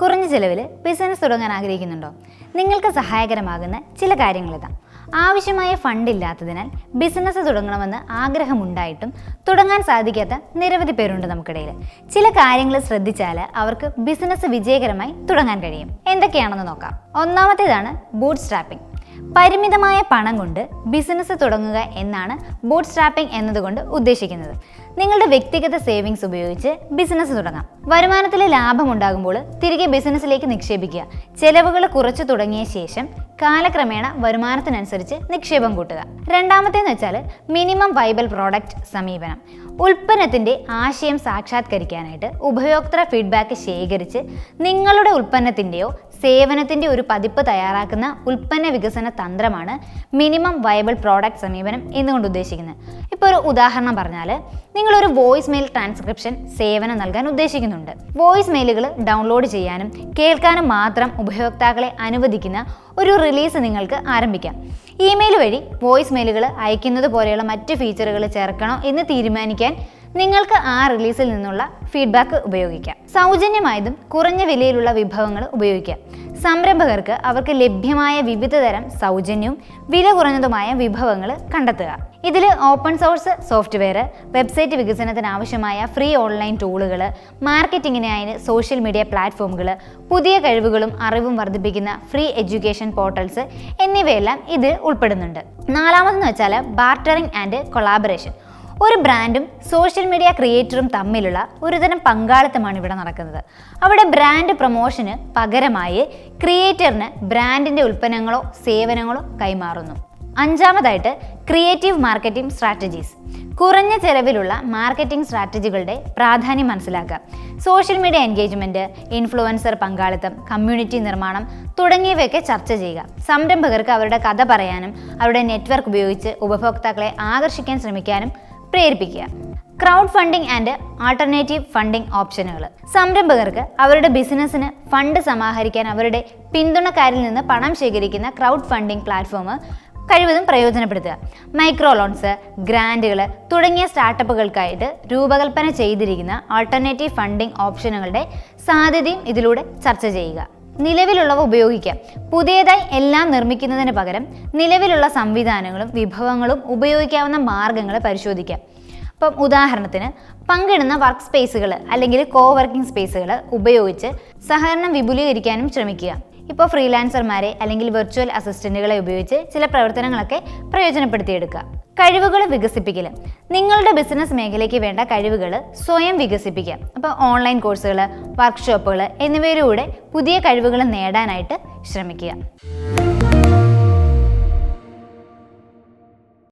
കുറഞ്ഞ ചിലവിൽ ബിസിനസ് തുടങ്ങാൻ ആഗ്രഹിക്കുന്നുണ്ടോ? നിങ്ങൾക്ക് സഹായകരമാകുന്ന ചില കാര്യങ്ങളിതാ. ആവശ്യമായ ഫണ്ട് ഇല്ലാത്തതിനാൽ ബിസിനസ് തുടങ്ങണമെന്ന് ആഗ്രഹമുണ്ടായിട്ടും തുടങ്ങാൻ സാധിക്കാത്ത നിരവധി പേരുണ്ട് നമുക്കിടയിൽ. ചില കാര്യങ്ങൾ ശ്രദ്ധിച്ചാൽ അവർക്ക് ബിസിനസ് വിജയകരമായി തുടങ്ങാൻ കഴിയും. എന്തൊക്കെയാണെന്ന് നോക്കാം. ഒന്നാമത്തേതാണ് ബൂട്ട് സ്ട്രാപ്പിംഗ്. പരിമിതമായ പണം കൊണ്ട് ബിസിനസ് തുടങ്ങുക എന്നാണ് ബൂട്ട് സ്ട്രാപ്പിംഗ് എന്നതുകൊണ്ട് ഉദ്ദേശിക്കുന്നത്. നിങ്ങളുടെ വ്യക്തിഗത സേവിങ്സ് ഉപയോഗിച്ച് ബിസിനസ് തുടങ്ങാം. വരുമാനത്തിലെ ലാഭം ഉണ്ടാകുമ്പോൾ തിരികെ ബിസിനസ്സിലേക്ക് നിക്ഷേപിക്കുക. ചെലവുകൾ കുറച്ചു തുടങ്ങിയ ശേഷം കാലക്രമേണ വരുമാനത്തിനനുസരിച്ച് നിക്ഷേപം കൂട്ടുക. രണ്ടാമത്തേന്ന് വെച്ചാൽ മിനിമം വൈബിൾ പ്രോഡക്റ്റ് സമീപനം. ഉൽപ്പന്നത്തിൻ്റെ ആശയം സാക്ഷാത്കരിക്കാനായിട്ട് ഉപഭോക്തൃ ഫീഡ്ബാക്ക് ശേഖരിച്ച് നിങ്ങളുടെ ഉൽപ്പന്നത്തിൻ്റെയോ സേവനത്തിൻ്റെ ഒരു പതിപ്പ് തയ്യാറാക്കുന്ന ഉൽപ്പന്ന വികസന തന്ത്രമാണ് മിനിമം വയബിൾ പ്രോഡക്റ്റ് സമീപനം എന്നുകൊണ്ട് ഉദ്ദേശിക്കുന്നത്. ഇപ്പോൾ ഒരു ഉദാഹരണം പറഞ്ഞാൽ, നിങ്ങളൊരു വോയിസ് മെയിൽ ട്രാൻസ്ക്രിപ്ഷൻ സേവനം നൽകാൻ ഉദ്ദേശിക്കുന്നുണ്ട്. വോയിസ് മെയിലുകൾ ഡൗൺലോഡ് ചെയ്യാനും കേൾക്കാനും മാത്രം ഉപഭോക്താക്കളെ അനുവദിക്കുന്ന ഒരു റിലീസ് നിങ്ങൾക്ക് ആരംഭിക്കാം. ഇമെയിൽ വഴി വോയിസ് മെയിലുകൾ അയക്കുന്നത് പോലെയുള്ള മറ്റ് ഫീച്ചറുകൾ ചേർക്കണോ എന്ന് തീരുമാനിക്കാൻ നിങ്ങൾക്ക് ആ റിലീസിൽ നിന്നുള്ള ഫീഡ്ബാക്ക് ഉപയോഗിക്കാം. സൗജന്യമായതും കുറഞ്ഞ വിലയിലുള്ള വിഭവങ്ങൾ ഉപയോഗിക്കാം. സംരംഭകർക്ക് അവർക്ക് ലഭ്യമായ വിവിധ തരം സൗജന്യവും വില കുറഞ്ഞതുമായ വിഭവങ്ങൾ കണ്ടെത്തുക. ഇതിൽ ഓപ്പൺ സോഴ്സ് സോഫ്റ്റ്വെയർ, വെബ്സൈറ്റ് വികസനത്തിന് ആവശ്യമായ ഫ്രീ ഓൺലൈൻ ടൂളുകൾ, മാർക്കറ്റിങ്ങിനായി സോഷ്യൽ മീഡിയ പ്ലാറ്റ്ഫോമുകൾ, പുതിയ കഴിവുകളും അറിവും വർദ്ധിപ്പിക്കുന്ന ഫ്രീ എഡ്യൂക്കേഷൻ പോർട്ടൽസ് എന്നിവയെല്ലാം ഇതിൽ ഉൾപ്പെടുന്നുണ്ട്. നാലാമതെന്ന് വെച്ചാൽ ബാർട്ടറിംഗ് ആൻഡ് കൊളാബറേഷൻ. ഒരു ബ്രാൻഡും സോഷ്യൽ മീഡിയ ക്രിയേറ്ററും തമ്മിലുള്ള ഒരുതരം പങ്കാളിത്തമാണ് ഇവിടെ നടക്കുന്നത്. അവിടെ ബ്രാൻഡ് പ്രൊമോഷന് പകരമായി ക്രിയേറ്ററിന് ബ്രാൻഡിൻ്റെ ഉൽപ്പന്നങ്ങളോ സേവനങ്ങളോ കൈമാറുന്നു. അഞ്ചാമതായിട്ട് ക്രിയേറ്റീവ് മാർക്കറ്റിംഗ് സ്ട്രാറ്റജീസ്. കുറഞ്ഞ ചെലവിലുള്ള മാർക്കറ്റിംഗ് സ്ട്രാറ്റജികളുടെ പ്രാധാന്യം മനസ്സിലാക്കുക. സോഷ്യൽ മീഡിയ എൻഗേജ്മെൻറ്റ്, ഇൻഫ്ലുവൻസർ പങ്കാളിത്തം, കമ്മ്യൂണിറ്റി നിർമ്മാണം തുടങ്ങിയവയൊക്കെ ചർച്ച ചെയ്യുക. സംരംഭകർക്ക് അവരുടെ കഥ പറയാനും അവരുടെ നെറ്റ്വർക്ക് ഉപയോഗിച്ച് ഉപഭോക്താക്കളെ ആകർഷിക്കാൻ ശ്രമിക്കാനും പ്രേരിപ്പിക്കുക. Crowd funding and alternative funding ഓപ്ഷനുകൾ. സംരംഭകർക്ക് അവരുടെ ബിസിനസ്സിന് ഫണ്ട് സമാഹരിക്കാൻ അവരുടെ പിന്തുണക്കാരിൽ നിന്ന് പണം ശേഖരിക്കുന്ന ക്രൗഡ് ഫണ്ടിംഗ് പ്ലാറ്റ്ഫോം കഴിവതും പ്രയോജനപ്പെടുത്തുക. മൈക്രോ ലോൺസ്, ഗ്രാൻറ്റുകൾ തുടങ്ങിയ സ്റ്റാർട്ടപ്പുകൾക്കായിട്ട് രൂപകൽപ്പന ചെയ്തിരിക്കുന്ന ആൾട്ടർനേറ്റീവ് ഫണ്ടിംഗ് ഓപ്ഷനുകളുടെ സാധ്യതയും ഇതിലൂടെ ചർച്ച ചെയ്യുക. നിലവിലുള്ളവ ഉപയോഗിക്കാം. പുതിയതായി എല്ലാം നിർമ്മിക്കുന്നതിന് പകരം നിലവിലുള്ള സംവിധാനങ്ങളും വിഭവങ്ങളും ഉപയോഗിക്കാവുന്ന മാർഗങ്ങൾ പരിശോധിക്കാം. ഇപ്പം ഉദാഹരണത്തിന്, പങ്കിടുന്ന വർക്ക് സ്പേസുകൾ അല്ലെങ്കിൽ കോവർക്കിംഗ് സ്പേസുകൾ ഉപയോഗിച്ച് സഹകരണം വിപുലീകരിക്കാനും ശ്രമിക്കുക. ഇപ്പോൾ ഫ്രീലാൻസർമാരെ അല്ലെങ്കിൽ വെർച്വൽ അസിസ്റ്റന്റുകളെ ഉപയോഗിച്ച് ചില പ്രവർത്തനങ്ങളൊക്കെ പ്രയോജനപ്പെടുത്തിയെടുക്കുക. കഴിവുകൾ വികസിപ്പിക്കൽ. നിങ്ങളുടെ ബിസിനസ് മേഖലയ്ക്ക് വേണ്ട കഴിവുകൾ സ്വയം വികസിപ്പിക്കാം. അപ്പോൾ ഓൺലൈൻ കോഴ്സുകൾ, വർക്ക്ഷോപ്പുകൾ എന്നിവയിലൂടെ പുതിയ കഴിവുകൾ നേടാനായിട്ട് ശ്രമിക്കുക.